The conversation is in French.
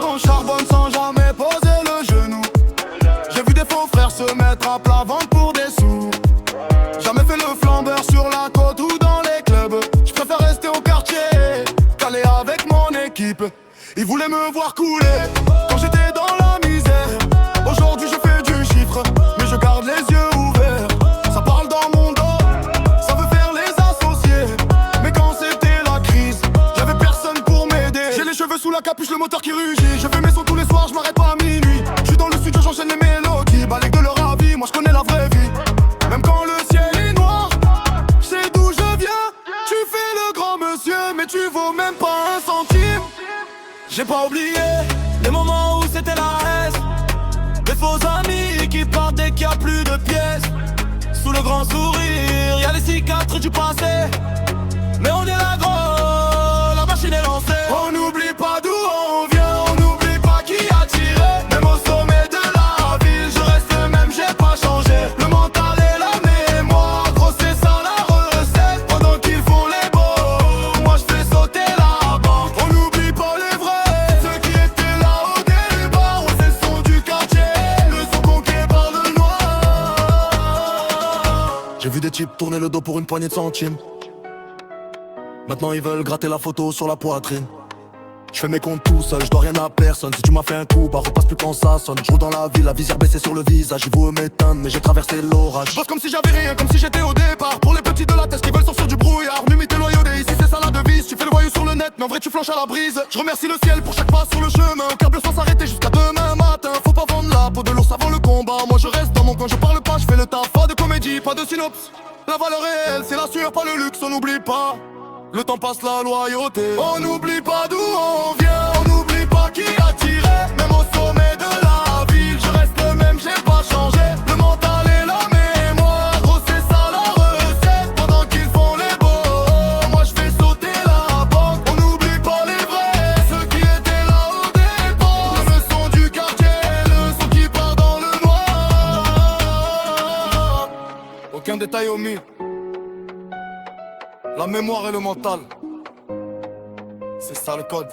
on charbonne sans jamais poser le genou. J'ai vu des faux frères se mettre à plat ventre pour des sous. Jamais fait le flambeur sur la côte ou dans les clubs. Je préfère rester au quartier, calé avec mon équipe. Ils voulaient me voir couler quand j'étais dans la misère. Aujourd'hui je fais du chiffre, mais je garde les yeux ouverts. Ça parle dans mon dos, ça veut faire les associés. Mais quand c'était la crise, j'avais personne pour m'aider. J'ai les cheveux sous la capuche, le moteur qui rugit. Je fais mes sons tous les soirs, je m'arrête pas à minuit. Je suis dans le studio, j'enchaîne les mélodies. Balèque de leur avis, moi je connais la vraie vie. Même quand le ciel est noir, je sais d'où je viens. Tu fais le grand monsieur, mais tu vaux même pas un centime. J'ai pas oublié les moments où c'était la haine. Des faux amis qui partent dès qu'il y a plus de pièces. Sous le grand sourire, y'a les cicatrices du passé. Mais on est là gros, la machine est lancée. On n'oublie pas d'où on vient, on n'oublie pas qui a tiré. Même au sommet de la ville, je reste le même, j'ai pas changé. Le mental et la mémoire, gros c'est ça la recette. Pendant qu'ils font les beaux, moi je fais sauter la banque. On n'oublie pas les vrais, ceux qui étaient là au départ. On c'est le son du quartier, le son conquis par le noir. J'ai vu des types tourner le dos pour une poignée de centimes. Maintenant ils veulent gratter la photo sur la poitrine. Je fais mes comptes tout seul, je dois rien à personne. Si tu m'as fait un coup, bah repasse plus quand ça sonne. Je roule dans la ville, la visière baissée sur le visage. Ils vouent m'éteindre, mais j'ai traversé l'orage. Je bosse comme si j'avais rien, comme si j'étais au départ. Pour les petits de la tête qui veulent sortir du brouillard. Limite et loyauté, ici c'est ça la devise. Tu fais le voyou sur le net, mais en vrai tu flanches à la brise. Je remercie le ciel pour chaque pas sur le chemin. Au carburant sans s'arrêter jusqu'à demain matin. Faut pas vendre la peau de l'ours avant le combat. Moi je reste dans mon coin, je parle pas, je fais le taf. Pas de comédie, pas de synopsis. La valeur réelle, c'est la sueur, pas le luxe, on n'oublie pas. Le temps passe, la loyauté. On n'oublie pas d'où on vient, on n'oublie pas qui a tiré. Même au sommet de la ville, je reste le même, j'ai pas changé. Le mental et la mémoire, gros c'est ça la recette. Pendant qu'ils font les beaux, moi je fais sauter la banque. On n'oublie pas les vrais, ceux qui étaient là au départ. Le son du quartier, le son qui part dans le noir. Aucun détail omis. La mémoire et le mental, c'est ça le code.